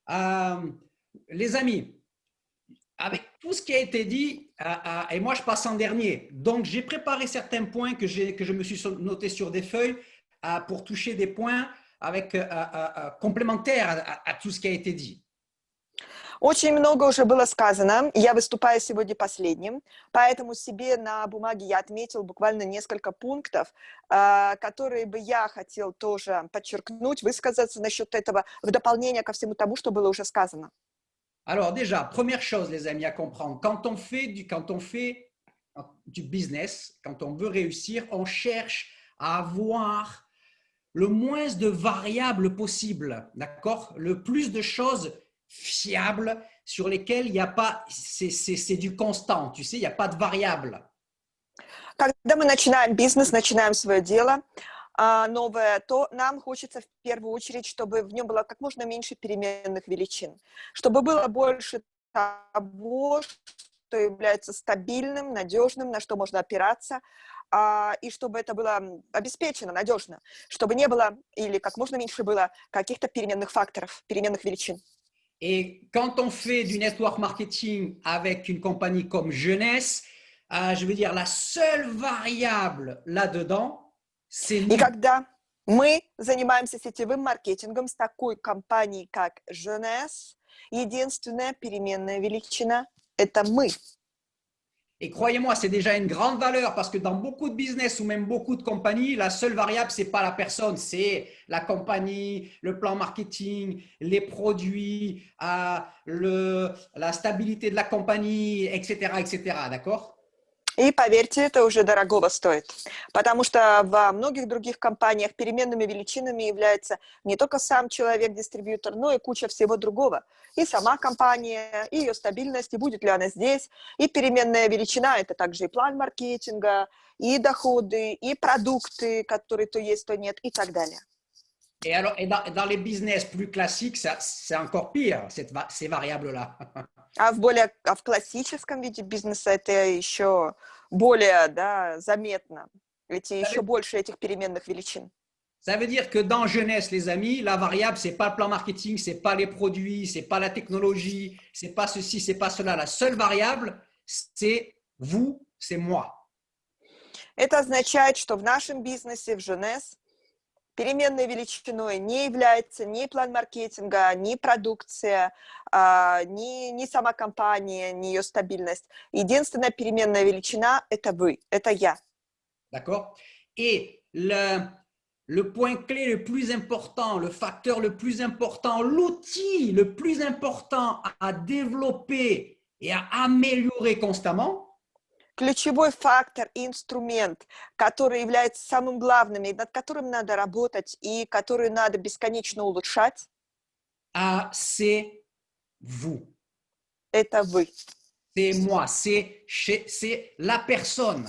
Euh, les amis, avec tout ce qui a été dit, et moi je passe en dernier, donc j'ai préparé certains points que je me suis noté sur des feuilles pour toucher des points avec, complémentaires à tout ce qui a été dit. Очень много уже было сказано. Я выступаю сегодня последним, поэтому себе на бумаге я отметил буквально несколько пунктов, которые бы я хотел тоже подчеркнуть, высказаться насчет этого в дополнение ко всему тому, что было уже сказано. Alors déjà, première chose, les amis, à comprendre, quand on fait du business, quand on veut réussir, on cherche à avoir le moins de variables possible, d'accord? Le plus de choses fiables sur lesquelles il n'y a pas, c'est du constant, tu sais, il n'y a pas de variables. Когда мы начинаем бизнес, начинаем свое дело новое, то нам хочется в первую очередь, чтобы в нем было как можно меньше переменных величин, чтобы было больше того, что является стабильным, надежным, на что можно опираться, и чтобы это было обеспечено надежно, чтобы не было или как можно меньше было каких-то переменных факторов, переменных величин. Et quand on fait du network marketing avec une compagnie comme Jeunesse, je veux dire, la seule variable là-dedans, c'est nous. И когда мы занимаемся сетевым маркетингом с такой компанией, как Jeunesse, единственная переменная величина – это мы. Et croyez-moi, c'est déjà une grande valeur parce que dans beaucoup de business ou même beaucoup de compagnies, la seule variable, ce n'est pas la personne, c'est la compagnie, le plan marketing, les produits, la stabilité de la compagnie, etc., etc., d'accord? И поверьте, это уже дорогого стоит, потому что во многих других компаниях переменными величинами является не только сам человек-дистрибьютор, но и куча всего другого. И сама компания, и ее стабильность, и будет ли она здесь. И переменная величина – это также и план маркетинга, и доходы, и продукты, которые то есть, то нет, и так далее. Et alors, dans les business plus classiques, c'est encore pire, ces variables-là. А в классическом виде бизнеса это еще более, да, заметно. Еще больше этих переменных величин. Ça veut dire que dans Jeunesse, les amis, la variable, ce n'est pas le plan marketing, ce n'est pas les produits, ce n'est pas la technologie, ce n'est pas ceci, ce n'est pas cela. La seule variable, c'est vous, c'est moi. Это означает, что в нашем бизнесе, в Jeunesse, переменной величиной не является ни план маркетинга, ни продукция, ни сама компания, ни ее стабильность. Единственная переменная величина – это вы, это я. D'accord? Et le point clé le plus important, le facteur le plus important, l'outil le plus important à développer et à améliorer constamment, ключевой фактор и инструмент, который является самым главным, и над которым надо работать, и который надо бесконечно улучшать, c'est vous. Это вы. C'est moi, c'est la personne.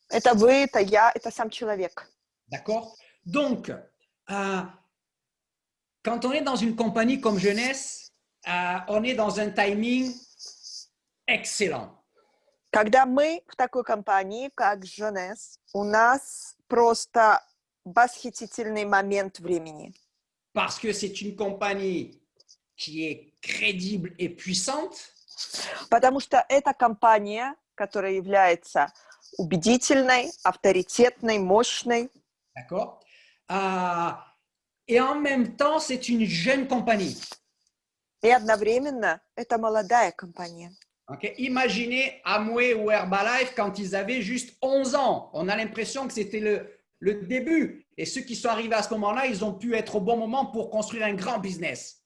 Это вы, это я, это сам человек. D'accord? Donc, quand on est dans une compagnie comme Jeunesse, on est dans un timing excellent. Когда мы в такой компании, как Jeunesse, у нас просто восхитительный момент времени. Parce que c'est une compagnie qui est crédible et puissante. Потому что это компания, которая является убедительной, авторитетной, мощной. D'accord? Et en même temps, c'est une jeune compagnie. И одновременно это молодая компания. Okay. Imaginez Amway ou Herbalife quand ils avaient juste 11 ans. On a l'impression que c'était le début. Et ceux qui sont arrivés à ce moment-là, ils ont pu être au bon moment pour construire un grand business.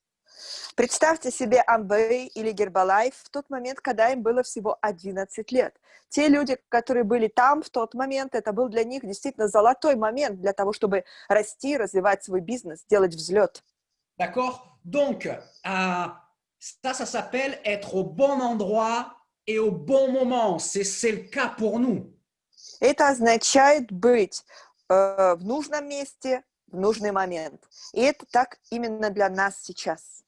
Представьте себе Amway или Herbalife в тот момент, когда им было всего 11 лет. Те люди, которые были там в тот момент, это был для них действительно золотой момент для того, чтобы расти, развивать свой бизнес, делать взлет. D'accord? Donc, ça s'appelle être au bon endroit et au bon moment. C'est le cas pour nous. Это означает быть в нужном месте в нужный момент. И это так именно для нас сейчас.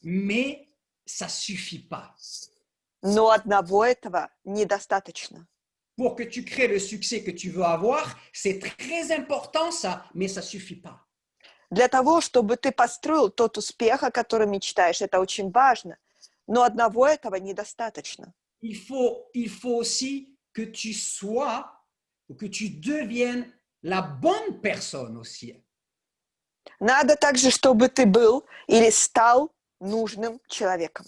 Mais ça ne suffit pas. Но одного этого недостаточно. Pour que tu crées le succès que tu veux avoir, c'est très important ça, mais ça ne suffit pas. Для того, чтобы ты построил тот успех, о котором мечтаешь, это очень важно. Но одного этого недостаточно. Il faut aussi que tu sois ou que tu deviennes la bonne personne aussi. Надо также, чтобы ты был или стал нужным человеком.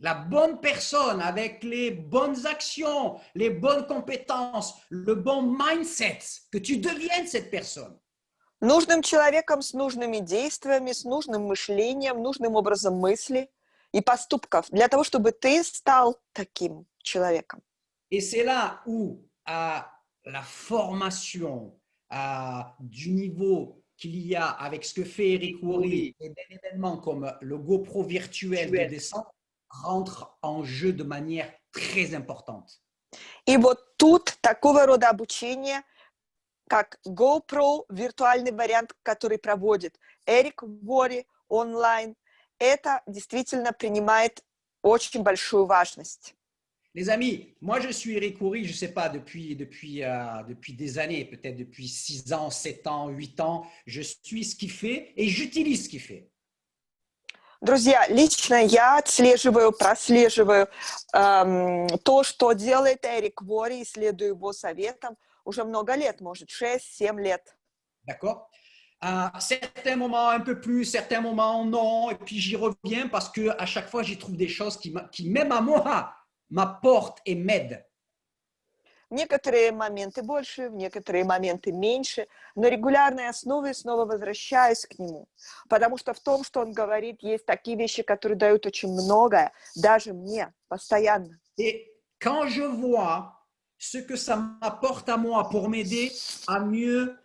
La bonne personne avec les bonnes actions, les bonnes compétences, le bon mindset, que tu deviennes cette personne. Нужным человеком с нужными действиями, с нужным мышлением, нужным образом мысли и поступков, для того, чтобы ты стал таким человеком. Et c'est là où la formation du niveau qu'il y a avec ce que fait Eric Worre et des événements comme le GoPro virtuel de descente rentre en jeu de manière très importante. И вот тут такого рода обучение, как GoPro, виртуальный вариант, который проводит Эрик Worre онлайн, это действительно принимает очень большую важность. Les amis, moi je suis Eric Worre, je ne sais pas, depuis des années, peut-être depuis 6 ans, 7 ans, 8 ans, je suis ce qu'il fait et j'utilise ce qu'il fait. Друзья, лично я отслеживаю, прослеживаю то, что делает Эрик Worre, и следую его советам уже много лет, может, 6-7 лет. D'accord? Certains moments un peu plus, certains moments non, et puis j'y reviens parce qu'à chaque fois, j'y trouve des choses qui même à moi, m'apportent et m'aident. В некоторые моменты больше, в некоторые моменты меньше, на регулярной основе снова возвращаюсь к нему. Потому что в том, что он говорит, есть такие вещи, которые дают очень многое, даже мне, постоянно. Et quand je vois ce que ça m'apporte à moi pour m'aider à mieux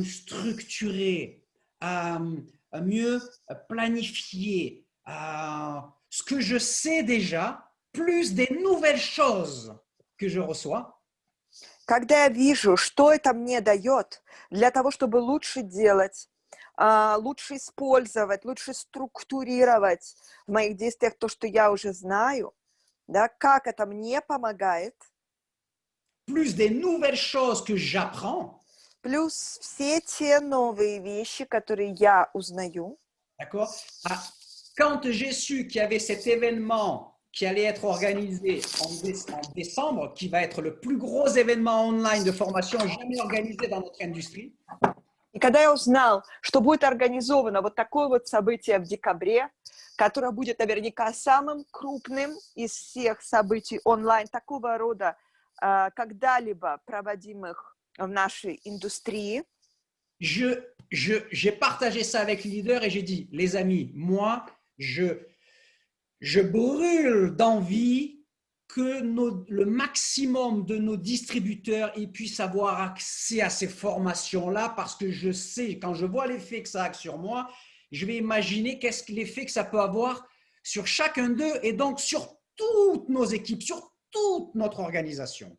structurer, à mieux planifier, ce que je sais déjà, plus des nouvelles choses que je reçois, Когда я вижу, что это мне дает для того, чтобы лучше делать, лучше использовать, лучше структурировать в моих действиях то, что я уже знаю, да, как это мне помогает, plus des nouvelles choses que j'apprends, плюс все те новые вещи, которые я узнаю. d'accord? Quand j'ai su qu'il y avait cet événement qui allait être organisé en décembre, qui va être le plus gros événement online de formation jamais organisé dans notre industrie, И когда я узнал, что будет организовано вот такое вот событие в декабре, которое будет наверняка самым крупным из всех событий онлайн такого рода, когда-либо проводимых в нашей индустрии, j'ai partagé ça avec les leaders et j'ai dit, les amis, moi, je brûle d'envie que le maximum de nos distributeurs puissent avoir accès à ces formations-là parce que je sais, quand je vois l'effet que ça a sur moi, je vais imaginer qu'est-ce que l'effet que ça peut avoir sur chacun d'eux et donc sur toutes nos équipes, sur toute notre organisation.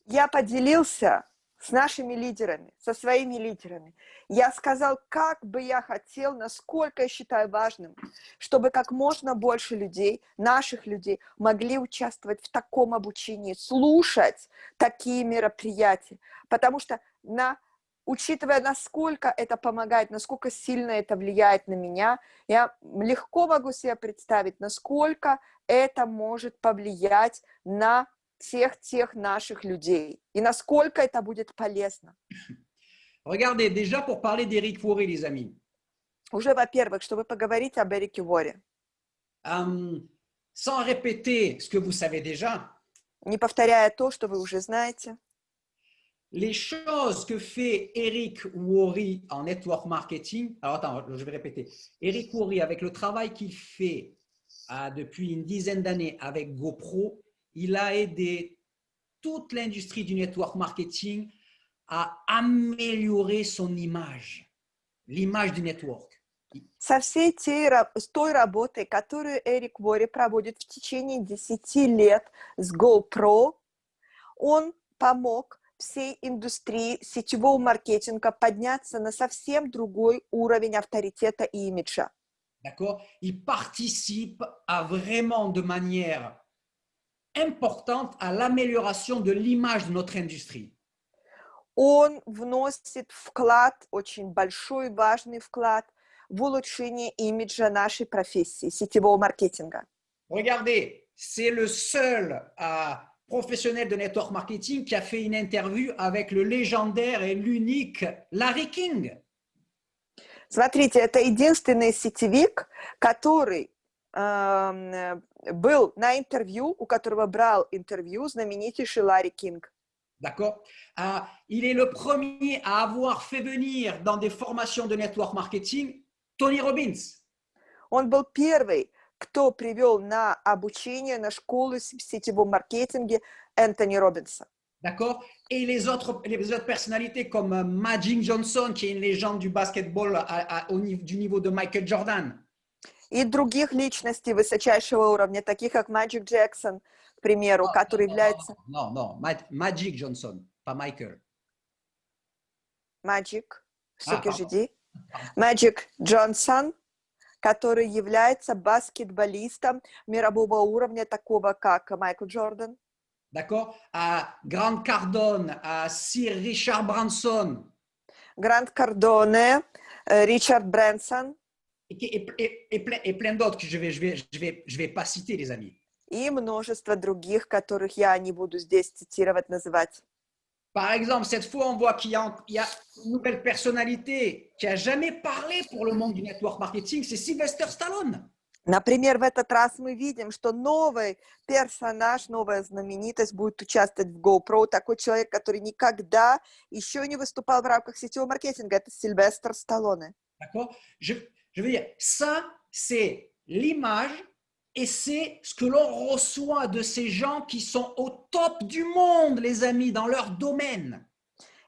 я поделился с нашими лидерами, со своими лидерами. Я сказал, как бы я хотел, насколько я считаю важным, чтобы как можно больше людей, наших людей, могли участвовать в таком обучении, слушать такие мероприятия. Потому что, учитывая, насколько это помогает, насколько сильно это влияет на меня, я легко могу себе представить, насколько это может повлиять на всех тех наших людей. И насколько это будет полезно. Regardez, déjà pour parler d'Eric Worre, les amis. Уже, во-первых, чтобы поговорить об Эрике Worre. Sans répéter ce que vous savez déjà. Не повторяя то, что вы уже знаете. Les choses que fait Eric Worre en network marketing. Alors attends, je vais répéter. Eric Worre, avec le travail qu'il fait depuis une dizaine d'années avec GoPro, il a aidé toute l'industrie du network marketing à améliorer son image, l'image du network. Со всей той работой, которую Эрик Worre проводит в течение 10 лет с GoPro, он помог всей индустрии сетевого маркетинга подняться на совсем другой уровень авторитета и имиджа. D'accord? Il participe à vraiment de manière importante à l'amélioration de l'image de notre industrie. он вносит вклад, очень большой, важный вклад в улучшение имиджа нашей профессии, сетевого маркетинга. Regardez, c'est le seul professionnel de network marketing qui a fait une interview avec le légendaire et l'unique Larry King. Смотрите, это единственный сетевик, который был на интервью, у которого брал интервью знаменитейший Ларри Кинг. D'accord. Il est le premier à avoir fait venir dans des formations de network marketing Tony Robbins. Он был первый, кто привел на обучение, на школу в сетевом маркетинге Энтони Робинса. D'accord. Et les autres personnalités comme Magic Johnson, qui est une légende du basketball du niveau de Michael Jordan. И других личностей высочайшего уровня, таких как Magic Jackson, к примеру, который является... Non, Magic Johnson, pas Michael. Magic, все-таки je dis. Magic Johnson, который является баскетболистом мирового уровня, такого как Майкл Джордан. D'accord. Grant Cardone, Sir Richard Branson. Грант Кардоне, Ричард Брэнсон. Et plein d'autres que je vais pas citer, les amis. И множество других, которых я не буду здесь цитировать, называть. Par exemple, cette fois, on voit qu'il y a une nouvelle personnalité qui a jamais parlé pour le monde du network marketing, c'est Sylvester Stallone. Например, в этот раз мы видим, что новый персонаж, новая знаменитость будет участвовать в GoPro. Такой человек, который никогда еще не выступал в рамках сетевого маркетинга. Это Сильвестр Сталлоне. D'accord. Je veux dire, ça, c'est l'image et c'est ce que l'on reçoit de ces gens qui sont au top du monde, les amis, dans leur domaine.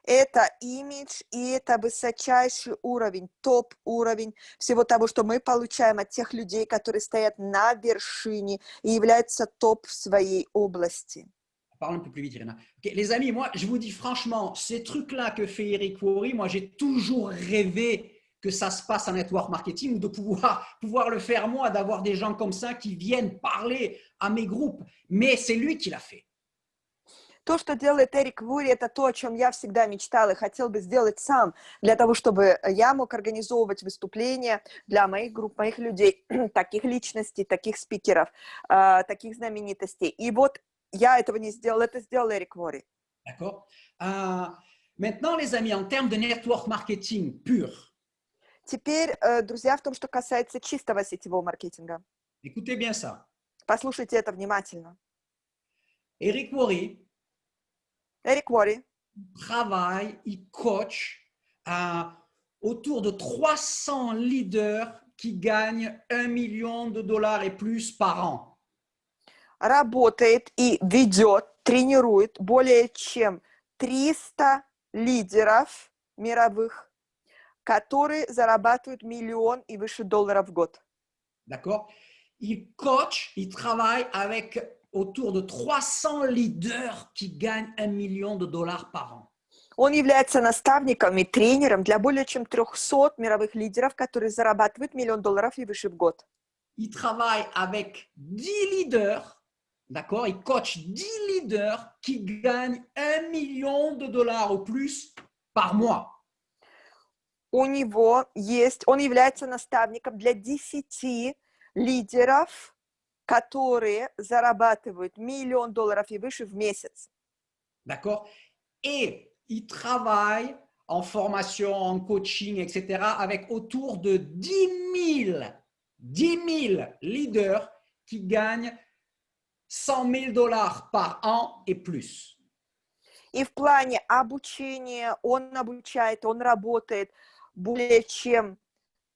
Это имидж, и это высочайший уровень, топ-уровень всего того, что мы получаем от тех людей, которые стоят на вершине и являются топ в своей области. Parlons un peu plus vite, Irina. Okay, les amis, moi, je vous dis franchement, ces trucs-là que fait Eric Worre, moi, j'ai toujours rêvé que ça se passe en network marketing ou de pouvoir le faire moi, d'avoir des gens comme ça qui viennent parler à mes groupes. Mais c'est lui qui l'a fait. То, что делает Эрик Вури, это то, о чем я всегда мечтал и хотел бы сделать сам, для того, чтобы я мог организовывать выступления для моих групп, моих людей, таких личностей, таких спикеров, таких знаменитостей. И вот я этого не сделал, это сделал Эрик Вури. D'accord. Maintenant, les amis, en termes de network marketing pur. Теперь, друзья, в том, что касается чистого сетевого маркетинга. Écoutez bien ça. Послушайте это внимательно. Eric Worre Эрик Вури travaille, il coach autour de 300 leaders qui gagnent $1 million et plus par an. работает и ведет, тренирует более чем 300 лидеров мировых, которые зарабатывают $1 миллион и выше в год. D'accord? Il coach, il travaille avec autour de 300 leaders qui gagnent $1 million par an. Он является наставником и тренером для более чем 300 мировых лидеров, которые зарабатывают $1 миллион и выше в год. Il travaille avec 10 leaders, d'accord? Il coach 10 leaders qui gagnent $1 million ou plus par mois. У него есть, он является наставником для 10 лидеров, которые зарабатывают $1 миллион и выше в месяц. D'accord? Et il travaille en formation, en coaching, etc., avec autour de 10 000 leaders qui gagnent $100 000 par an et plus. И в плане обучения он обучает, он работает более чем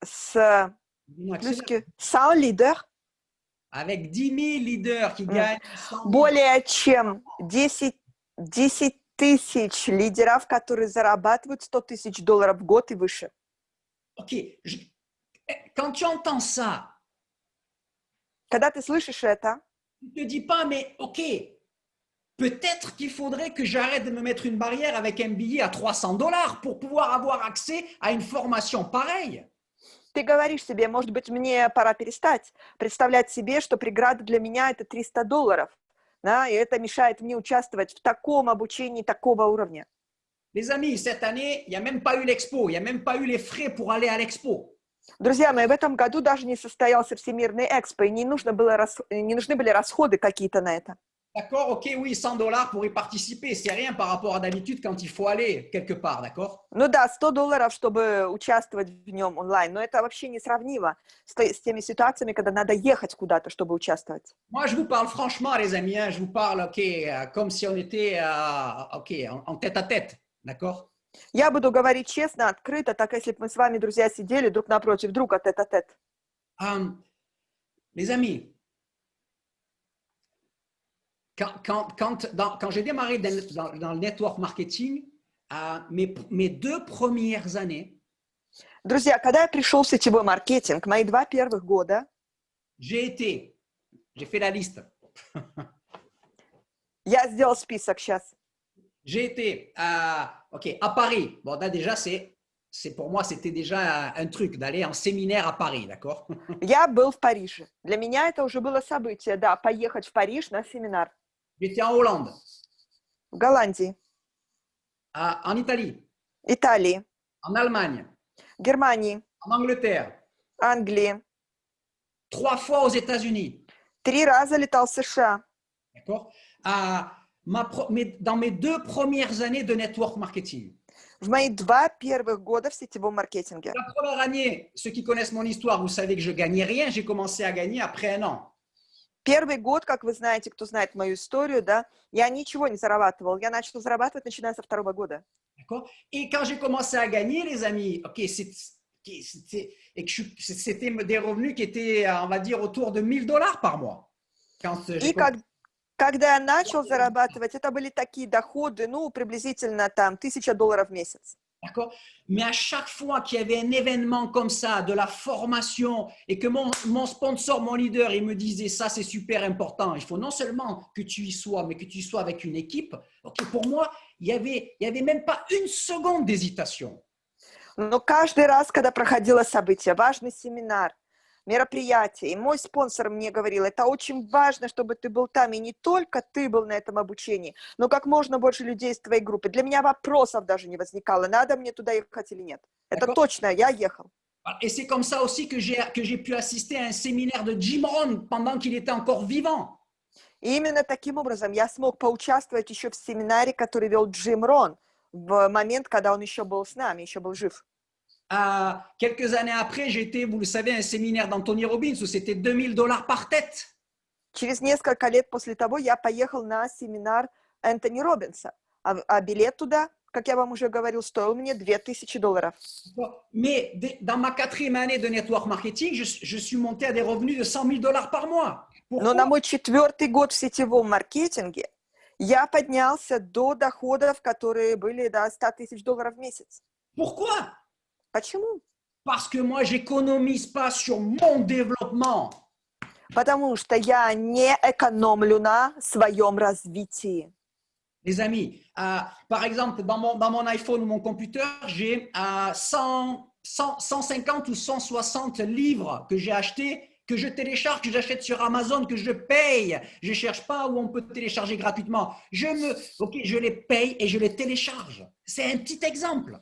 с 100 лидеров. Avec 10 000 leaders qui gagnent 100 000. Более чем 10 тысяч лидеров, которые зарабатывают $100 000 в год и выше. Ok, quand tu entends ça, когда ты слышишь это, tu ne te dis pas, mais ok, peut-être qu'il faudrait que j'arrête de me mettre une barrière avec un billet à $300 pour pouvoir avoir accès à une formation pareille. Ты говоришь себе, может быть, мне пора перестать представлять себе, что преграда для меня это $300, да, и это мешает мне участвовать в таком обучении такого уровня. Les amis, cette année, il n'y a même pas eu l'expo, il n'y a même pas eu les frais pour aller à l'expo. Друзья мои, в этом году даже не состоялся Всемирный экспо, и не нужны были расходы какие-то на это. D'accord? Ok, oui, $100 pour y participer, c'est rien par rapport à d'habitude quand il faut aller quelque part, d'accord? Ну да, $100, чтобы участвовать в нем онлайн, но это вообще не сравнимо с теми ситуациями, когда надо ехать куда-то, чтобы участвовать. Moi, je vous parle franchement, les amis, hein, je vous parle, ok, comme si on était, ok, en tête à tête, d'accord? Я буду говорить честно, открыто, так если бы мы с вами, друзья, сидели друг напротив друга, тет-а-тет. Les amis, quand j'ai démarré dans le network marketing, mes 2 premières années, Друзья, когда я пришел в сетевой маркетинг, мои 2 первых года, j'ai fait la liste. я сделал список сейчас. J'ai été à Paris. Bon, là, déjà, pour moi, c'était déjà un truc d'aller en séminaire à Paris, d'accord? Я был в Париже. Для меня это уже было событие, да, поехать в Париж на семинар. J'étais en Hollande, В Голландии, en Italie, Италии, en Allemagne, Германии, en Angleterre, Англии. 3 fois aux États-Unis, 3 раза летал в США. d'accord? Dans mes 2 premières années de network marketing. В мои 2 первых года в сетевом маркетинге. La première année, ceux qui connaissent mon histoire, vous savez que je gagnais rien. J'ai commencé à gagner après 1 an. Первый год, как вы знаете, кто знает мою историю, да, я ничего не зарабатывал. Я начал зарабатывать, начиная со 2-го года. D'accord? Et quand j'ai commencé à gagner, les amis, ok, c'était des revenus qui étaient, on va dire, autour de $1000 par mois. И когда я начал зарабатывать, это были такие доходы, ну, приблизительно там $1000 в месяц. D'accord? Mais à chaque fois qu'il y avait un événement comme ça, de la formation, et que mon sponsor, mon leader, il me disait ça, c'est super important. Il faut non seulement que tu y sois, mais que tu y sois avec une équipe. Okay, pour moi, il y avait même pas une seconde d'hésitation. Но каждый раз, когда проходило событие, важный семинар, мероприятие, и мой спонсор мне говорил, это очень важно, чтобы ты был там, и не только ты был на этом обучении, но как можно больше людей из твоей группы. Для меня вопросов даже не возникало, надо мне туда ехать или нет. Это точно, я ехал. Et c'est comme ça aussi que j'ai pu assister à un séminaire de Jim Rohn pendant qu'il était encore vivant. И именно таким образом я смог поучаствовать еще в семинаре, который вел Джим Рон в момент, когда он еще был с нами, еще был жив. Quelques années après, j'ai été, vous le savez, à un séminaire d'Anthony Robbins où c'était $2000 par tête. Через несколько лет после того я поехал на семинар Энтони Робинса, а билет туда, как я вам уже говорил, стоил мне $2000. Mais dans ma 4e année de network marketing, je suis monté à des revenus de $100 000 par mois. Но на мой 4-й год в сетевом маркетинге я поднялся до доходов, которые были до $100 000 в месяц. Pourquoi? Почему? Parce que moi, j'économise pas sur mon développement. Потому что я не экономлю на своем развитии. Les amis, par exemple, dans mon iPhone ou mon computer, j'ai 150 ou 160 livres que j'ai achetés, que je télécharge, que j'achète sur Amazon, que je paye. Je ne cherche pas où on peut télécharger gratuitement. Je les paye et je les télécharge. C'est un petit exemple.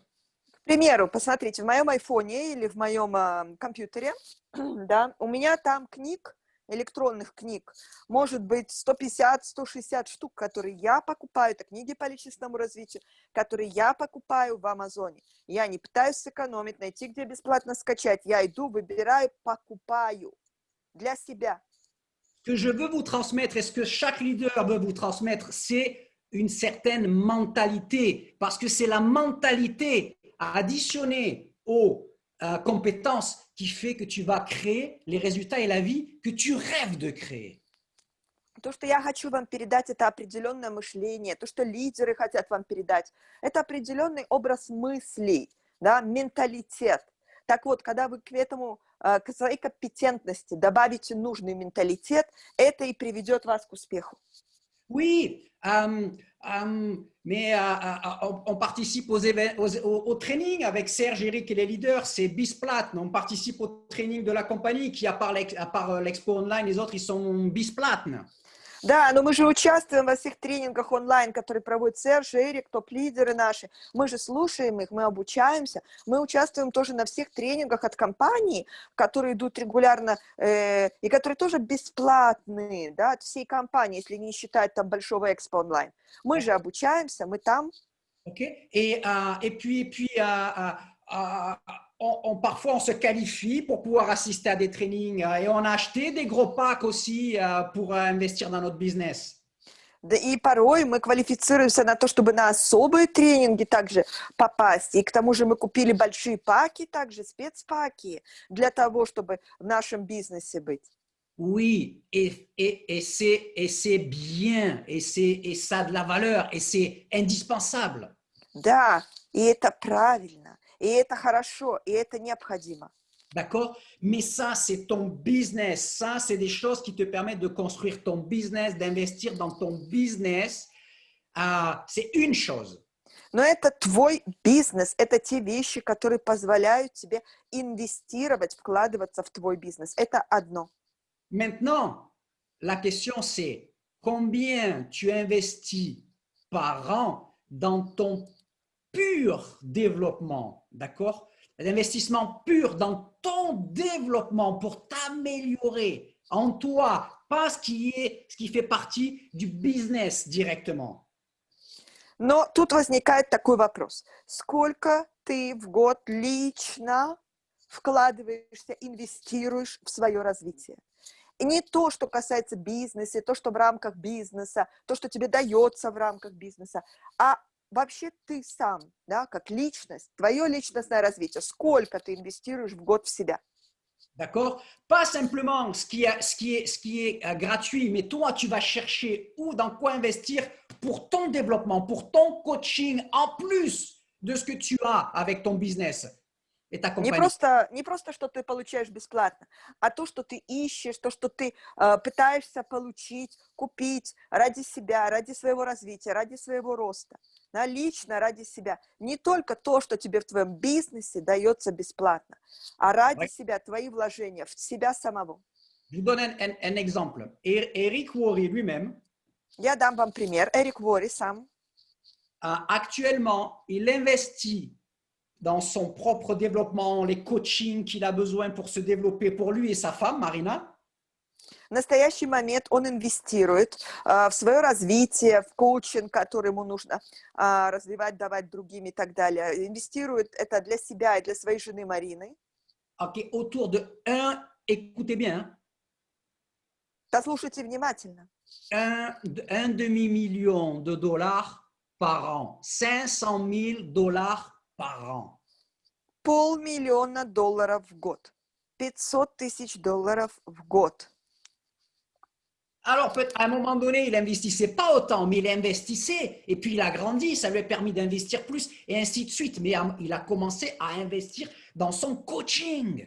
К примеру, посмотрите, в моем айфоне или в моем компьютере, да, у меня там книг, электронных книг, может быть 150-160 штук, которые я покупаю, это книги по личностному развитию, которые я покупаю в Амазоне. Я не пытаюсь сэкономить, найти, где бесплатно скачать. Я иду, выбираю, покупаю для себя. Ce que je veux vous transmettre et ce que chaque leader veut vous transmettre, c'est une certaine mentalité, parce que c'est la mentalité additionnée aux compétences qui fait que tu vas créer les résultats et la vie que tu rêves de créer. То, что я хочу вам передать, это определенное мышление. То, что лидеры хотят вам передать, это определенный образ мыслей, да, менталитет. Так вот, когда вы к этому, к своей компетентности добавите нужный менталитет, это и приведет вас к успеху. Oui, mais on participe au training avec Serge, Eric et les leaders, c'est Bisplatn. On participe au training de la compagnie qui, à part l'Expo Online, les autres, ils sont Bisplatn. Да, но мы же участвуем во всех тренингах онлайн, которые проводит Серж, Эрик, топ-лидеры наши. Мы же слушаем их, мы обучаемся. Мы участвуем тоже на всех тренингах от компаний, которые идут регулярно и которые тоже бесплатные, да, от всей компании, если не считать там большого экспо онлайн. Мы же обучаемся, мы там. OK. Parfois, on se qualifie pour pouvoir assister à des trainings et on a acheté des gros packs aussi pour investir dans notre business. Да и порой мы квалифицируемся на то, чтобы на особые тренинги также попасть. И к тому же мы купили большие паки, также спецпаки, для того, чтобы в нашем бизнесе быть. Oui, et c'est bien, et ça a de la valeur, et c'est indispensable. Да, и это правильно, и это хорошо, и это необходимо. D'accord? Mais ça, c'est ton business. Ça, c'est des choses qui te permettent de construire ton business, d'investir dans ton business. C'est une chose. Но это твой бизнес, это те вещи, которые позволяют тебе инвестировать, вкладываться в твой бизнес. Это одно. Maintenant, la question, c'est combien tu investis par an dans ton pur développement, d'accord? L'investissement pur dans ton développement pour t'améliorer en toi, pas ce qui fait partie du business directement. Но тут возникает такой вопрос. Сколько ты в год лично вкладываешься, инвестируешь в свое развитие? И не то, что касается бизнеса, то, что в рамках бизнеса, то, что тебе дается в рамках бизнеса, а вообще ты сам, да, как личность, твое личностное развитие, сколько ты инвестируешь в год в себя. D'accord? Pas simplement ce qui est gratuit, mais toi, tu vas chercher où, dans quoi investir pour ton développement, pour ton coaching, en plus de ce que tu as avec ton business et ta Не compagnie. просто, что ты получаешь бесплатно, а то, что ты ищешь, то, что ты пытаешься получить, купить ради себя, ради своего развития, ради своего роста, да, лично ради себя. Не только то, что тебе в твоем бизнесе дается бесплатно, а ради себя, твои вложения в себя самого. Je vous donne un exemple. Eric Worre lui-même, Я дам вам пример. Эрик Вори сам. Actuellement, il investit dans son propre développement, les coachings qu'il a besoin pour se développer pour lui et sa femme, Marina. В настоящий момент он инвестирует в свое развитие, в коучинг, который ему нужно развивать, давать другим и так далее. Инвестирует это для себя и для своей жены Марины. OK, autour de écoutez bien, hein, Послушайте внимательно. un demi-million de dollars par an, 500 000 dollars par an. $500 000 в год. $500 000 в год. Alors, à un moment donné, il investissait pas autant, mais il investissait. Et puis, il a grandi, ça lui a permis d'investir plus, et ainsi de suite. Mais il a commencé à investir dans son coaching.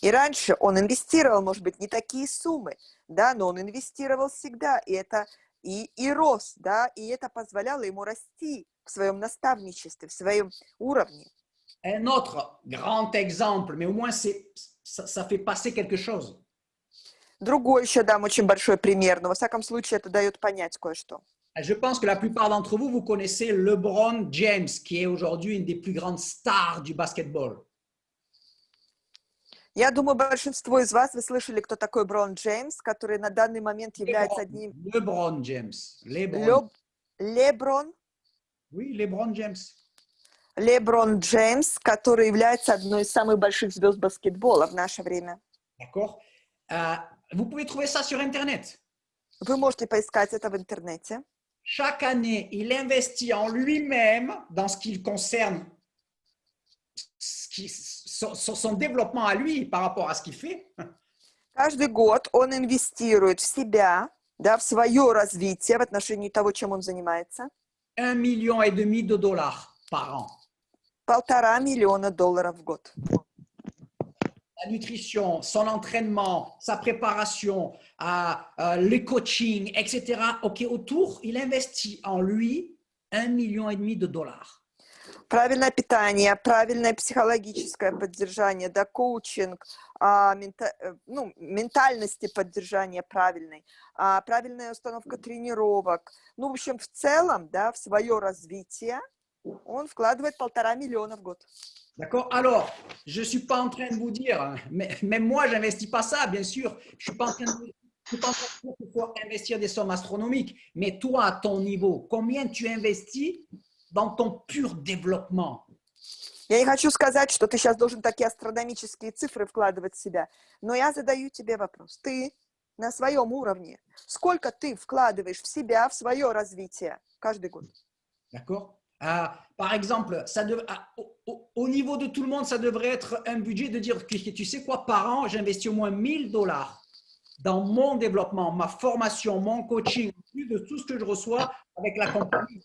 И раньше он инвестировал, может быть, не такие суммы, да, но он инвестировал всегда, и это и рос, да, и это позволяло ему расти в своем наставничестве, в своем уровне. Un autre grand exemple, mais au moins ça fait passer quelque chose. Другой еще дам очень большой пример, но во всяком случае это дает понять кое-что. Je pense que la plupart d'entre vous, vous connaissez LeBron James, qui est aujourd'hui une des plus grandes stars du basketball. Я думаю, большинство из вас, вы слышали, кто такой Брон Джеймс, который на данный момент является одним... LeBron James. Леброн? Oui, LeBron James. Леброн Джеймс, который является одной из самых больших звезд баскетбола в наше время. D'accord. Vous pouvez trouver ça sur Internet. Вы можете поискать это в интернете. Chaque année, il investit en lui-même dans ce qui concerne son développement à lui par rapport à ce qu'il fait. Каждый год он инвестирует в себя, да, в свое развитие в отношении того, чем он занимается. 1,5 million de dollars par an. $1,5 миллиона в год. La nutrition, son entraînement, sa préparation, le coaching, etc. OK, autour, il investit en lui 1,5 million de dollars. Правильное питание, правильное психологическое поддержание, да, коучинг, ментальности поддержания правильной, правильная установка тренировок. Ну, в общем, в целом, да, в свое развитие он вкладывает 1,5 миллиона в год. D'accord? Alors, je ne suis pas en train de vous dire, hein, mais même moi, je n'investis pas ça, bien sûr. Je ne suis pas en train de vous je suis pas en train de dire qu'il faut investir des sommes astronomiques. Mais toi, à ton niveau, combien tu investis dans ton pur développement? Я не хочу сказать, что ты сейчас должен такие астрономические цифры вкладывать в себя, но я задаю тебе вопрос. Ты на своем уровне, сколько ты вкладываешь в себя, в свое развитие каждый год? D'accord? Par exemple, au niveau de tout le monde, ça devrait être un budget de dire que tu sais quoi, par an, j'investis au moins 1 000 $ dans mon développement, ma formation, mon coaching, en plus de tout ce que je reçois avec la compagnie.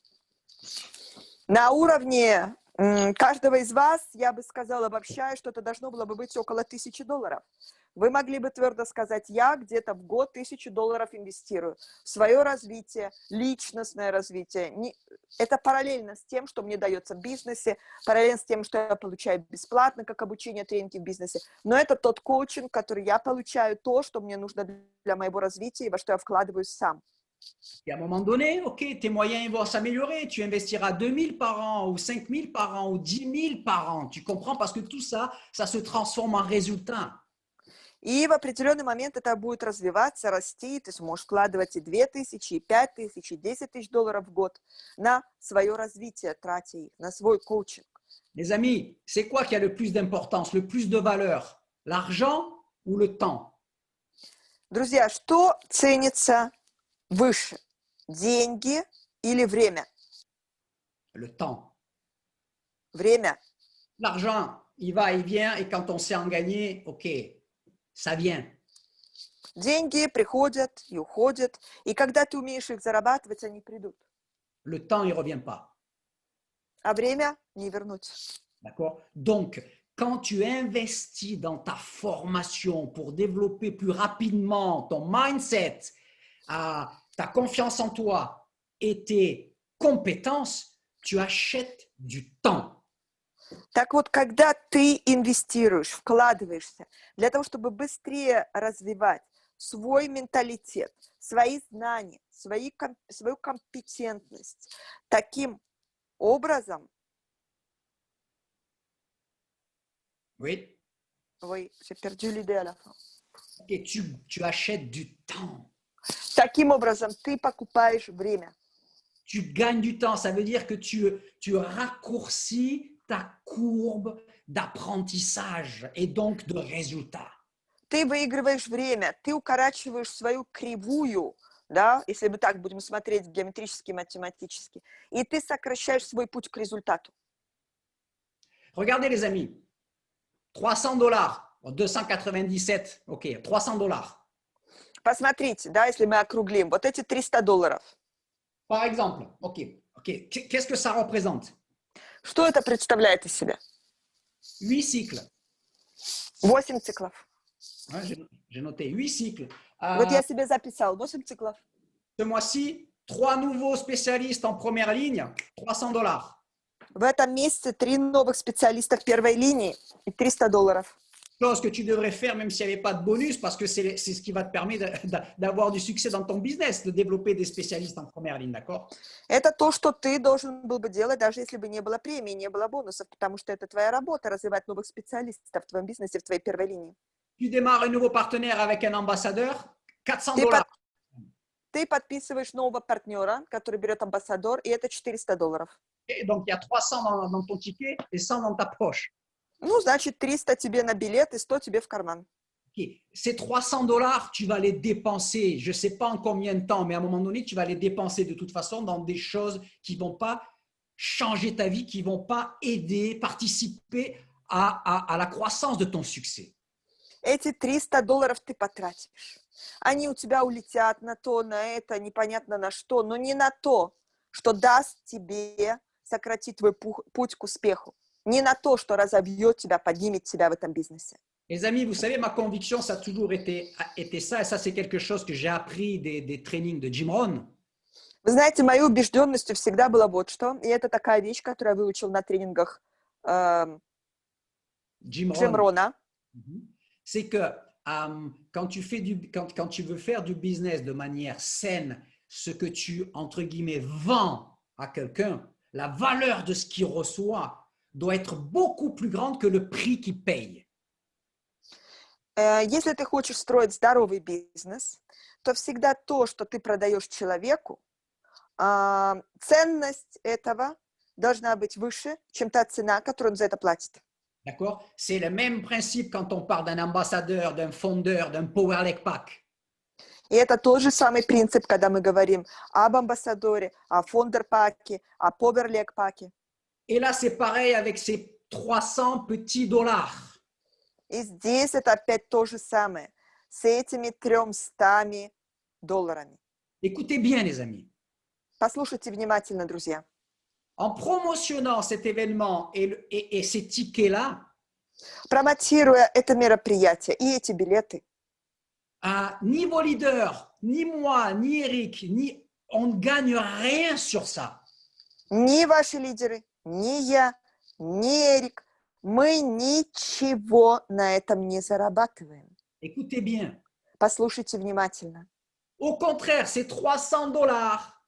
На уровне каждого из вас, я бы сказала, обобщая, что это должно было бы быть около $1000. Вы могли бы твердо сказать, я где-то в год $1000 инвестирую в свое развитие, личностное развитие. Это параллельно с тем, что мне дается в бизнесе, параллельно с тем, что я получаю бесплатно, как обучение, тренинги в бизнесе. Но это тот коучинг, который я получаю, то, что мне нужно для моего развития и во что я вкладываюсь сам. Et à un moment donné, OK, tes moyens vont s'améliorer. Tu investiras 2 000 par an ou 5 000 par an ou 10 000 par an. Tu comprends? Parce que tout ça, ça se transforme en résultat. И в определенный момент это будет развиваться, расти, ты сможешь вкладывать и 2000, и 5000, и 10 000 $ в год на свое развитие, тратя их, на свой коучинг. Les amis, c'est quoi qui a le plus d'importance, le plus de valeur? L'argent ou le temps? Друзья, что ценится выше? Деньги или время? Le temps. Время. L'argent, il va, il vient, et quand on sait en gagner, OK, ça vient. Деньги приходят и уходят, и когда ты умеешь их зарабатывать, они придут. Le temps, il ne revient pas. А время не вернуть. D'accord? Donc, quand tu investis dans ta formation pour développer plus rapidement ton mindset, ta confiance en toi et tes compétences, tu achètes du temps. Так вот, когда ты инвестируешь, вкладываешься для того, чтобы быстрее развивать свой менталитет, свои знания, свою компетентность, таким образом, Oui? oui, j'ai perdu l'idée à la fin. Et tu achètes du temps. Таким образом, ты покупаешь время. Tu gagnes du temps. Ça veut dire que tu raccourcis ta courbe d'apprentissage et donc de résultats. Ты выигрываешь время, ты укорачиваешь свою кривую, да, если мы так будем смотреть геометрически, математически, и ты сокращаешь свой путь к результату. Regardez les amis, $300, 297, ok, $300. Посмотрите, да, если мы округлим, вот эти $300. Par exemple, ok, qu'est-ce que ça représente? Что это представляет из себя? 8 cycles. 8 циклов. J'ai noté 8 cycles. Вот я себе записал 8 циклов. Ce mois-ci, 3 nouveaux spécialistes en première ligne, $300. В этом месяце 3 новых специалиста в первой линии и $300. Chose que tu devrais faire même s'il n'y avait pas de bonus, parce que c'est ce qui va te permettre d'avoir du succès dans ton business, de développer des spécialistes en première ligne, d'accord? Это то, что ты должен был бы делать, даже если бы не было премии, не было бонусов, потому что это твоя работа, развивать новых специалистов в твоем бизнесе, в твоей первой линии. Tu démarres un nouveau partenaire avec un ambassadeur, $400. Ты подписываешь нового партнера, который берет амбассадор, и это $400. Et donc, il y a 300 dans ton ticket et 100 dans ta poche. Ну, значит, 300 тебе на билет и 100 тебе в карман. Okay. Ces $300, tu vas les dépenser, je ne sais pas en combien de temps, mais à un moment donné, tu vas les dépenser de toute façon dans des choses qui ne vont pas changer ta vie, qui ne vont pas aider, participer à la croissance de ton succès. Эти $300 ты потратишь. Они у тебя улетят на то, на это, непонятно на что, но не на то, что даст тебе сократить твой путь к успеху. Не на то, что разобьет тебя, поднимет тебя в этом бизнесе. Les amis, vous savez, ma conviction, ça a toujours été ça, et ça, c'est quelque chose que j'ai appris des trainings de Jim Rohn. Вы знаете, моей убежденностью всегда было вот что, и это такая вещь, которую я выучил на тренингах Jim Джим Rohn. Рона. Mhm. C'est que quand tu veux faire du business de manière saine, ce que tu, entre guillemets, vends à quelqu'un, la valeur de ce qu'il reçoit doit être beaucoup plus grande que le prix qu'il paye. Если ты хочешь строить здоровый бизнес, то всегда то, что ты продаешь человеку, ценность этого должна быть выше, чем та цена, которую он за это платит. D'accord? C'est le même principe quand on parle d'un ambassadeur, d'un fondeur, d'un Power Lake Pack. И это тот же самый принцип, когда мы говорим об амбассадоре, о фондер-паке, о поверлек-паке. Et là, c'est pareil avec ces 300 petits dollars. И здесь это опять то же самое, с этими $300. Écoutez bien, les amis. Послушайте внимательно, друзья. En promotionnant cet événement et ces tickets-là, Промотируя это мероприятие и эти билеты, ni vos leaders, ni moi, ni Eric, on ne gagne rien sur ça. ни ваши лидеры, ни я, ни Эрик, мы ничего на этом не зарабатываем. Écoutez bien. Послушайте внимательно. Au contraire, ces 300 dollars,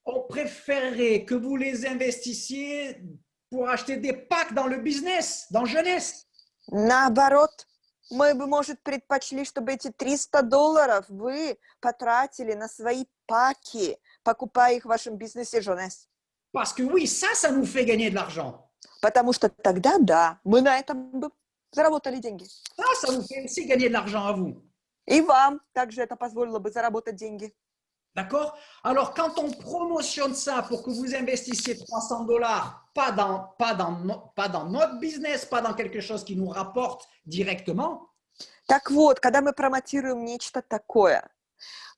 on préférerait que vous les investissiez pour acheter des packs dans le business, dans jeunesse. Наоборот, мы бы, может, предпочли, чтобы эти $300 вы потратили на свои паки, покупая их в вашем бизнесе Jeunesse. Parce que oui, ça nous fait gagner de l'argent. Потому что тогда, да, мы на этом бы заработали деньги. Ça vous fait aussi gagner de l'argent à vous. И вам также это позволило бы заработать деньги. D'accord? Alors, quand on promotionne ça pour que vous investissiez 300 dollars, pas dans notre business, pas dans quelque chose qui nous rapporte directement. Так вот, когда мы промотируем нечто такое,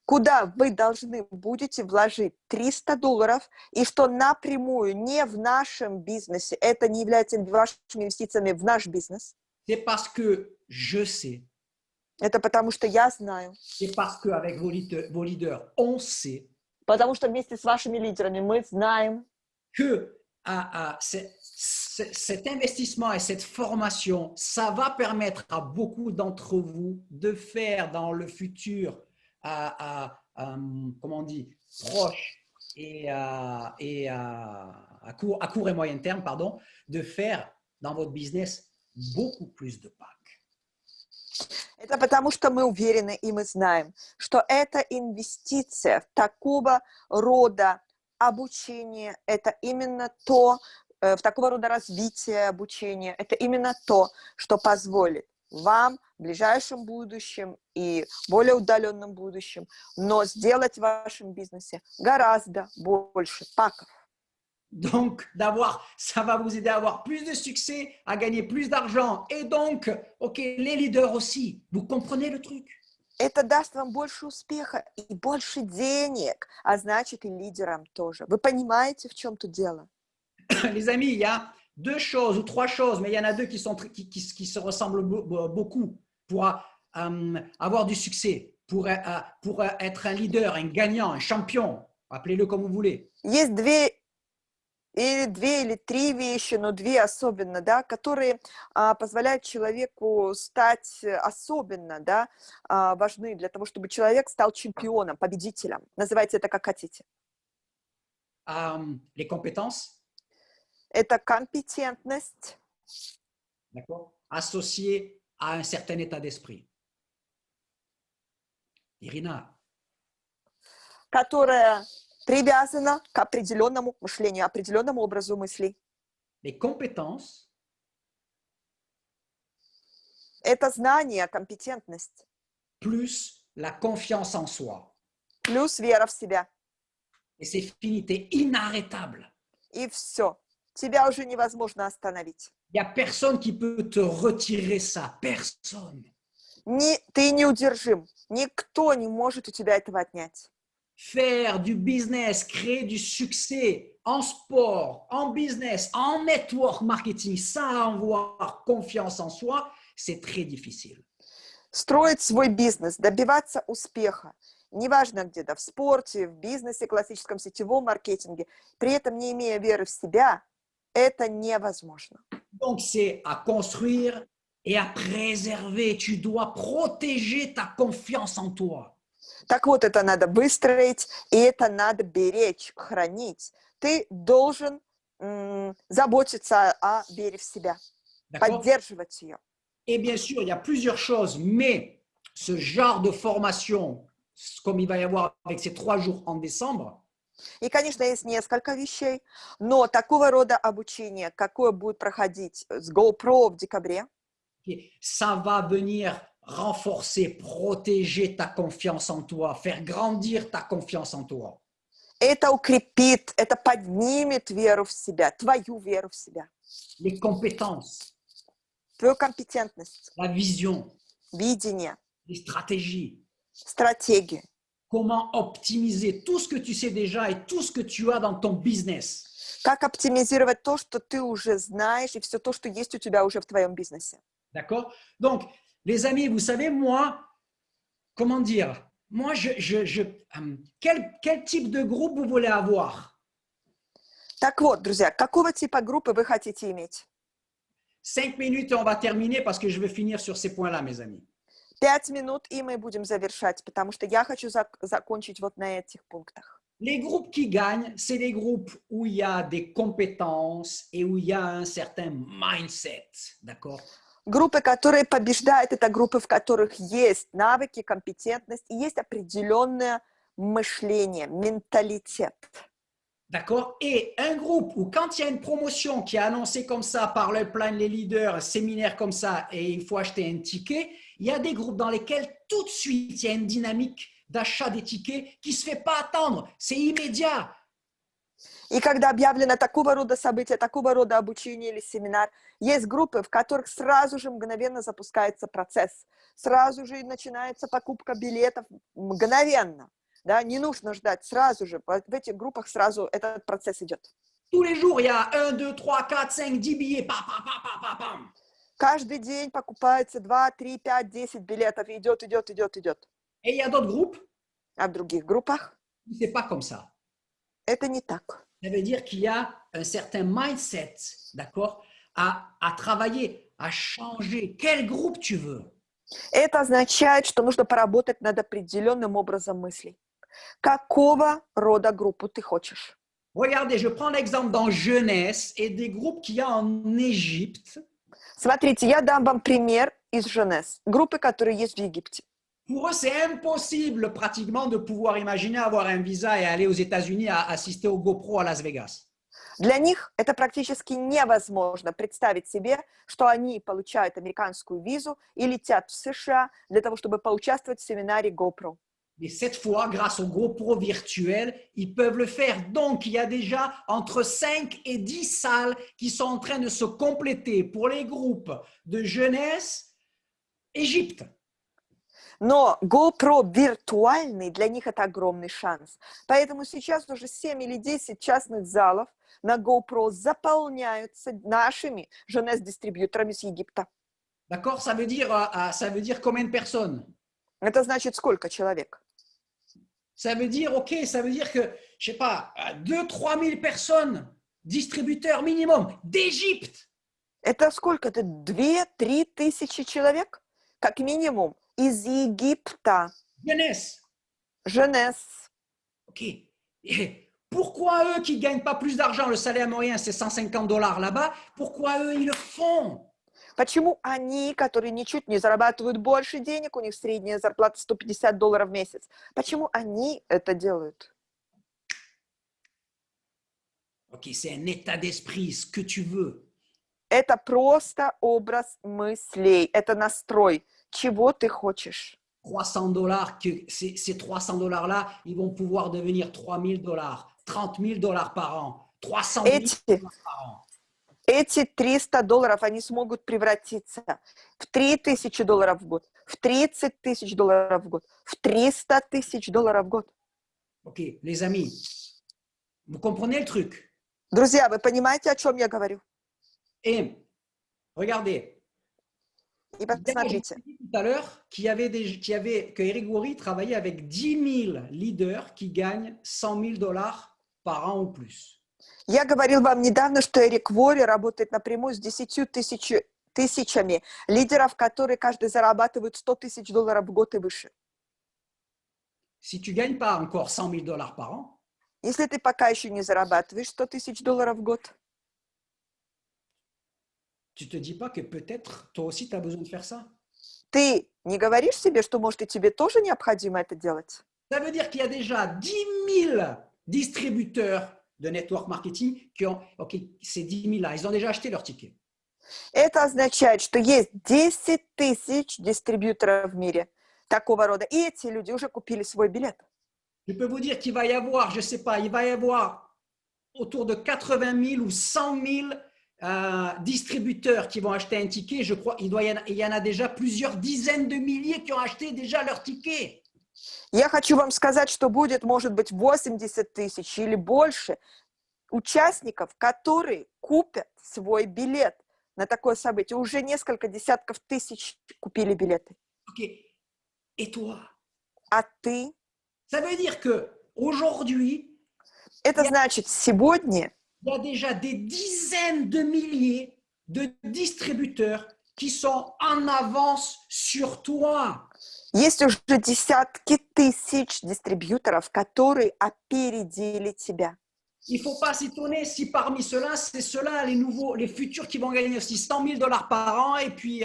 куда вы должны будете вложить $300, и что напрямую не в нашем бизнесе, это не является вашими инвестициями в наш бизнес. C'est parce que je sais. Это потому что я знаю. C'est parce qu'avec vos leaders, on sait. Потому что вместе с вашими лидерами мы знаем, que cet investissement et cette formation, ça va permettre à beaucoup d'entre vous de faire dans le futur, comment on dit, proche et à court et moyen terme, pardon, de faire dans votre business beaucoup plus de packs. Это потому что мы уверены и мы знаем, что это инвестиция в такого рода обучение, это именно то, в такого рода развитие обучения, это именно то, что позволит вам в ближайшем будущем и более удаленном будущем, но сделать в вашем бизнесе гораздо больше паков. Donc, ça va vous aider à avoir plus de succès, à gagner plus d'argent. Et donc, OK, les leaders aussi, vous comprenez le truc? Это даст вам больше успеха и больше денег, а значит и лидерам тоже. Вы понимаете, в чем тут дело? Les amis, il y a 2 choses ou 3 choses, mais il y en a 2 qui se ressemblent beaucoup pour avoir du succès, pour être un leader, un gagnant, un champion, appelez-le comme vous voulez. Есть две или три вещи, но две особенно, да, которые позволяют человеку стать особенно, да, важны для того, чтобы человек стал чемпионом, победителем. Называйте это как хотите. Les compétences. Это компетентность. D'accord? Associée à un certain état d'esprit. Irina. Которая привязана к определенному мышлению, определенному образу мыслей. Les compétences. Это знание, компетентность. Plus la confiance en soi. Плюс вера в себя. Et c'est fini, t'es inarrêtable. И все. Тебя уже невозможно остановить. Il n'y a personne qui peut te retirer ça. Personne. Ты неудержим. Никто не может у тебя этого отнять. Faire du business, créer du succès en sport, en business, en network marketing, sans avoir confiance en soi, c'est très difficile. Строить свой бизнес, добиваться успеха неважно где, да, в спорте, в бизнесе, классическом сетевом маркетинге, при этом не имея веры в себя, это невозможно. Donc, c'est à construire et à préserver. Tu dois protéger ta confiance en toi. Так вот, это надо выстроить, и это надо беречь, хранить. Ты должен заботиться о вере в себя, поддерживать ее. Et bien sûr, il y a plusieurs choses, mais ce genre de formation, comme il va y avoir avec ces 3 jours en décembre, И, конечно, есть несколько вещей, но такого рода обучение, какое будет проходить с GoPro в декабре, ça va venir renforcer, protéger ta confiance en toi, faire grandir ta confiance en toi. это укрепит, это поднимет веру в себя, твою веру в себя. Les compétences, Твою компетентность, la vision, видение, les stratégies, стратегию. comment optimiser tout ce que tu sais déjà et tout ce que tu as dans ton business. Как оптимизировать то, что ты уже знаешь, и все то, что есть у тебя уже в твоем бизнесе. D'accord? Donc, les amis, vous savez, moi, comment dire? Moi, quel type de groupe vous voulez avoir? Так вот, друзья, какого типа группы вы хотите иметь? 5 minutes et on va terminer parce que je vais finir sur ces points-là, mes amis. 5 минут, и мы будем завершать, потому что я хочу закончить вот на этих пунктах. Les groupes qui gagnent, c'est les groupes où il y a des compétences et où il y a un certain mindset. D'accord? Группы, которые побеждают, это группы, в которых есть навыки, компетентность и есть определенное мышление, менталитет. D'accord? Et un groupe où quand il y a une promotion qui est annoncée comme ça par le plan, les leaders, un séminaire comme ça, et il faut acheter un ticket, il y a des groupes dans lesquels tout de suite il y a une dynamique d'achat des tickets qui ne se fait pas attendre. C'est immédiat. И когда объявлено такого рода событие, такого рода обучение или семинар, есть группы, в которых сразу же мгновенно запускается процесс, сразу же начинается покупка билетов мгновенно. Да, не нужно ждать, сразу же, в этих группах сразу этот процесс идет. Tous les jours, il y a 1, 2, 3, 4, 5, 10 billets. Pam, pam, pam, pam, pam, pam. Каждый день покупается 2, 3, 5, 10 билетов, идет. Et il y a d'autres groupes А в других группах où c'est pas comme ça. это не так. Ça veut dire qu'il y a un certain mindset, d'accord, à travailler, à changer. Quel groupe tu veux? Это означает, что нужно поработать над определенным образом мыслей. Какого рода группу ты хочешь? Regardez, je prends l'exemple dans Jeunesse et des groupes qu'il y a en Égypte. Смотрите, я дам вам пример из Женес, группы, которые есть в Египте. Pour eux, c'est impossible pratiquement de pouvoir imaginer avoir un visa et aller aux États-Unis à assister au GoPro à Las Vegas. Для них это практически невозможно представить себе, что они получают американскую визу и летят в США для того, чтобы поучаствовать в семинаре GoPro. Et cette fois, grâce au GoPro virtuel, ils peuvent le faire. Donc, il y a déjà entre 5 et 10 salles qui sont en train de se compléter pour les groupes de jeunesse Égypte. Но GoPro виртуальный, для них это огромный шанс. Поэтому сейчас уже 7 или 10 частных залов на GoPro заполняются нашими Женес-дистрибьюторами с Египта. D'accord? Ça veut dire combien de personnes? Это значит сколько человек? Ça veut dire, OK, ça veut dire que, je sais pas, 2-3 000 personnes, distributeurs minimum, d'Égypte. Это сколько? Это 2-3 тысячи человек, как минимум, из Египта. Jeunesse. Женес. OK. Et pourquoi eux qui ne gagnent pas plus d'argent, le salaire moyen c'est $150 là-bas, pourquoi eux ils le font? Почему они, которые ничуть не зарабатывают больше денег, у них средняя зарплата $150 в месяц, почему они это делают? OK, c'est un état d'esprit, ce que tu veux. Это просто образ мыслей, это настрой, чего ты хочешь. $300, que ces $300-là, ils vont pouvoir devenir $3,000, $30,000 par an, $300,000 par an. Эти $300, они смогут превратиться в $3,000 в год, в $30,000 в год, в $300,000 в год. OK, les amis, vous comprenez le truc? Друзья, вы понимаете, о чем я говорю? Et regardez, И Hier, j'ai посмотрите, dit tout à l'heure que Eric Worre travaillait avec 10 000 leaders qui gagnent 100 000 dollars par an ou plus. я говорил вам недавно, что Эрик Вори работает напрямую с 10 тысячами лидеров, которые каждый зарабатывают $100 000 в год и выше. Si tu ne gagnes pas encore 100 000 dollars par an, Если ты пока еще не зарабатываешь $100 000 в год, tu ne te dis pas que peut-être toi aussi tu as besoin de faire ça. ты не говоришь себе, что, может, и тебе тоже необходимо это делать? Ça veut dire qu'il y a déjà 10 000 distributeurs de network marketing qui ont, ok, ces 10 000 là, ils ont déjà acheté leur ticket. Это означает, что есть 10 тысяч дистрибьюторов в мире такого рода, и эти люди уже купили свой билет. Je peux vous dire qu'il va y avoir, je ne sais pas, il va y avoir autour de 80 000 ou 100 000 distributeurs qui vont acheter un ticket. Je crois qu'il y en a déjà plusieurs dizaines de milliers qui ont acheté déjà leur ticket. Я хочу вам сказать, что будет, может быть, 80 тысяч или больше участников, которые купят свой билет на такое событие. Уже несколько десятков тысяч купили билеты. Ok. Et toi? А ты? Ça veut dire qu'aujourd'hui, Это значит, сегодня il y a déjà des dizaines de milliers de distributeurs qui sont en avance sur toi. есть уже десятки тысяч дистрибьюторов, которые опередили тебя. Il ne faut pas s'étonner si parmi ceux-là, c'est ceux-là, les nouveaux, les futurs qui vont gagner aussi 100 000 dollars par an, et puis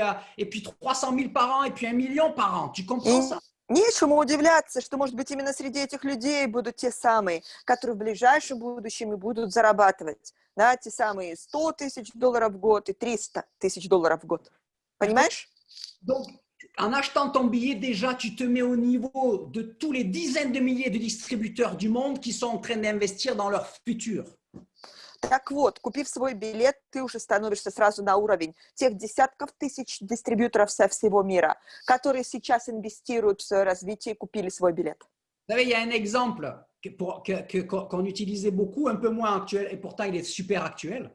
300 000 par an, et puis 1 million par an. Tu comprends ça? Нечему удивляться, что, может быть, именно среди этих людей будут те самые, которые в ближайшем будущем и будут зарабатывать. Да, те самые $100 000 в год и $300 000 в год. Понимаешь? Donc, en achetant ton billet, déjà, tu te mets au niveau de tous les dizaines de milliers de distributeurs du monde qui sont en train d'investir dans leur futur. Так вот, купив свой билет, ты уже становишься сразу на уровень тех десятков тысяч дистрибьюторов со всего мира, которые сейчас инвестируют в свое развитие и купили свой билет. Vous savez, il y a un exemple qu'on utilisait beaucoup, un peu moins actuel, et pourtant il est super actuel.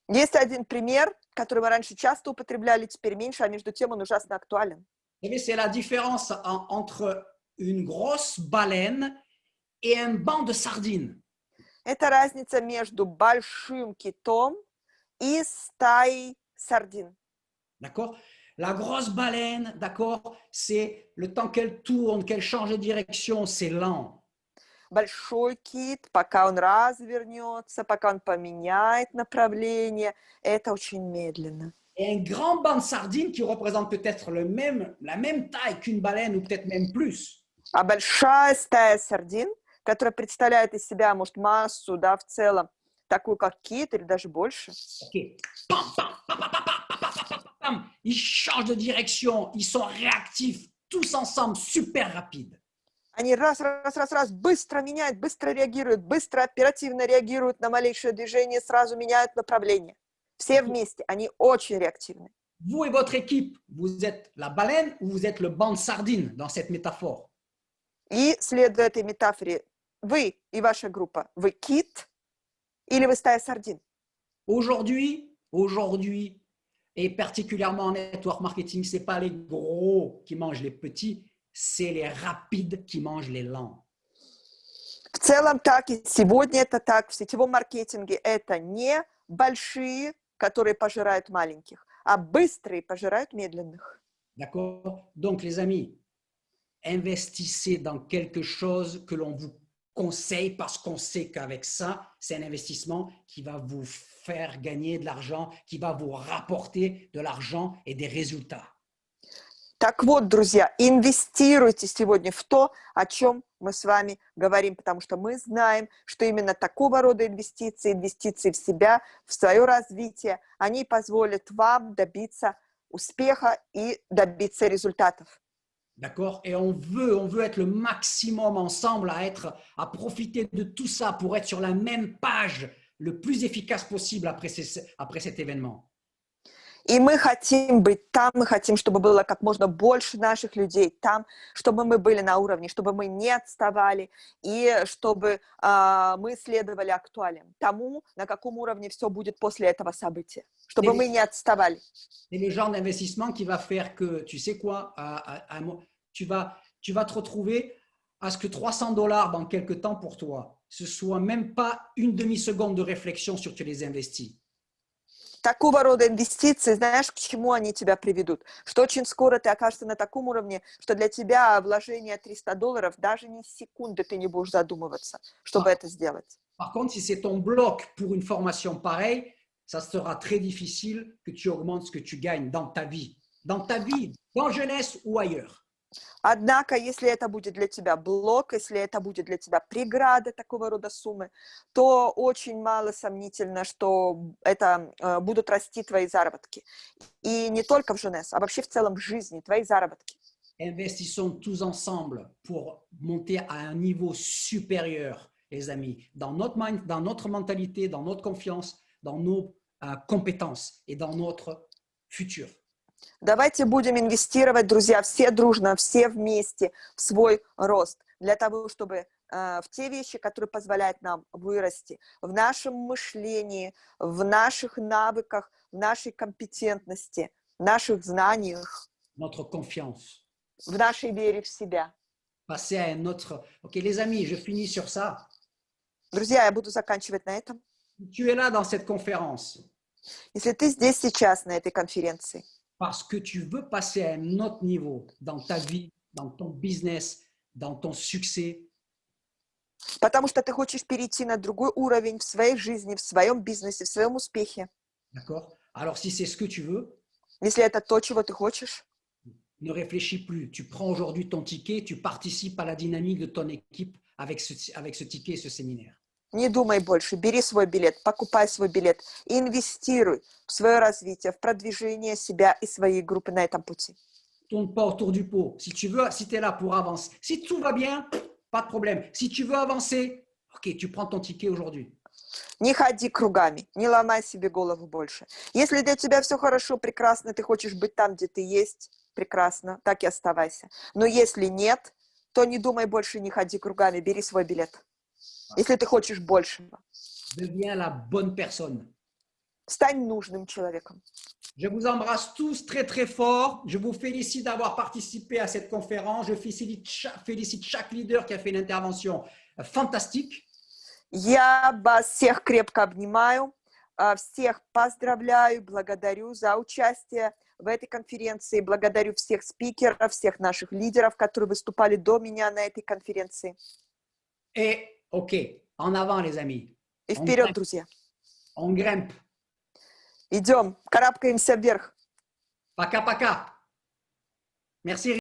Есть один пример, который мы раньше часто употребляли, теперь меньше, а между тем он ужасно актуален. Vous savez, c'est la différence entre une grosse baleine et un banc de sardines. Это разница между большим китом и стаей сардин. D'accord? La grosse baleine, d'accord, c'est le temps qu'elle tourne, qu'elle change de direction, c'est lent. Большой кит, пока он развернется, пока он поменяет направление, это очень медленно. Et un grand banc de sardines qui représente peut-être la même taille qu'une baleine ou peut-être même plus. А большая стая сардин, которая представляет из себя, может, массу, да, в целом, такую, как кит, или даже больше. Okay. Pam, pam, pam, pam, pam, pam, pam, pam, pam. Ils changent de direction, ils sont réactifs, tous ensemble, super rapides. Они раз, быстро меняют, быстро реагируют, быстро, оперативно реагируют на малейшее движение, сразу меняют направление. Все вместе, они очень реактивны. Vous et votre équipe, vous êtes la baleine ou vous êtes le banc de sardines dans cette métaphore? И, следуя этой метафоре, вы и ваша группа, вы кит или вы стая сардин? Aujourd'hui, et particulièrement en network marketing, ce n'est pas les gros qui mangent les petits, c'est les rapides qui mangent les lents. В целом так, и сегодня это так, в сетевом маркетинге это не большие, которые пожирают маленьких, а быстрые пожирают медленных. D'accord? Donc, les amis, investissez dans quelque chose que l'on vous conseille parce qu'on sait qu'avec ça, c'est un investissement qui va vous faire gagner de l'argent, qui va vous rapporter de l'argent et des résultats. Так вот, друзья, инвестируйте сегодня в то, о чем мы с вами говорим, потому что мы знаем, что именно такого рода инвестиции в себя, в свое развитие, они позволят вам добиться успеха и добиться результатов. D'accord? Et on veut être le maximum ensemble à profiter de tout ça pour être sur la même page le plus efficace possible après cet événement. И мы хотим быть там, мы хотим, чтобы было как можно больше наших людей там, чтобы мы были на уровне, чтобы мы не отставали, и чтобы мы следовали актуалиям, тому, на каком уровне все будет после этого события, чтобы мы не отставали. C'est le genre d'investissement qui va faire que, tu sais quoi, tu vas te retrouver à ce que $300 dans quelques temps pour toi, ce soit même pas une demi-seconde de réflexion sur tu les investis. Такого рода инвестиции, знаешь, к чему они тебя приведут? Что очень скоро ты окажешься на таком уровне, что для тебя вложение $300 даже ни секунды ты не будешь задумываться, чтобы это сделать. Par contre, si c'est ton bloc pour une formation pareille, ça sera très difficile que tu augmentes ce que tu gagnes dans ta vie, dans jeunesse ou ailleurs. Однако, если это будет для тебя блок, если это будет для тебя преграда такого рода суммы, то очень мало сомнительно, что это будут расти твои заработки. И не только в Женес, а вообще в целом в жизни, твои заработки. Investissons tous ensemble pour monter à un niveau supérieur, les amis, dans notre mentalité, dans notre confiance, dans nos compétences et dans notre futur. Давайте будем инвестировать, друзья, все дружно, все вместе в свой рост, для того, чтобы в те вещи, которые позволяют нам вырасти, в нашем мышлении, в наших навыках, в нашей компетентности, в наших знаниях, Notre confiance. в нашей вере в себя. Passer à un autre. Ok, les amis, je finis sur ça. Друзья, я буду заканчивать на этом. Tu es là dans cette conférence Если ты здесь сейчас на этой конференции, parce que tu veux passer à un autre niveau dans ta vie, dans ton business, dans ton succès, потому что ты хочешь перейти на другой уровень в своей жизни, в своем бизнесе, в своем успехе, d'accord? Alors, si c'est ce que tu veux, если это то, чего ты хочешь, ne réfléchis plus. Tu prends aujourd'hui ton ticket, tu participes à la dynamique de ton équipe avec ce ticket et ce séminaire. не думай больше, бери свой билет, покупай свой билет, инвестируй в свое развитие, в продвижение себя и своей группы на этом пути. Tourne pas autour du pot. Si tu es là pour avancer, si tout va bien, pas de problème. Si tu veux avancer, ok, tu prends ton ticket aujourd'hui. Не ходи кругами, не ломай себе голову больше. Если для тебя все хорошо, прекрасно, ты хочешь быть там, где ты есть, прекрасно, так и оставайся. Но если нет, то не думай больше, не ходи кругами, бери свой билет. Если ты хочешь большего. Deviens la bonne personne. Стань нужным человеком. Je vous embrasse tous très très fort. Je vous félicite d'avoir participé à cette conférence. Je félicite chaque leader qui a fait une intervention fantastique. Я вас всех крепко обнимаю, всех поздравляю, благодарю за участие в этой конференции, благодарю всех спикеров, всех наших лидеров, которые выступали до меня на этой конференции. Et ok, en avant les amis. И вперед, друзья. On grimpe. Идем, карабкаемся вверх. Пока-пока. Merci.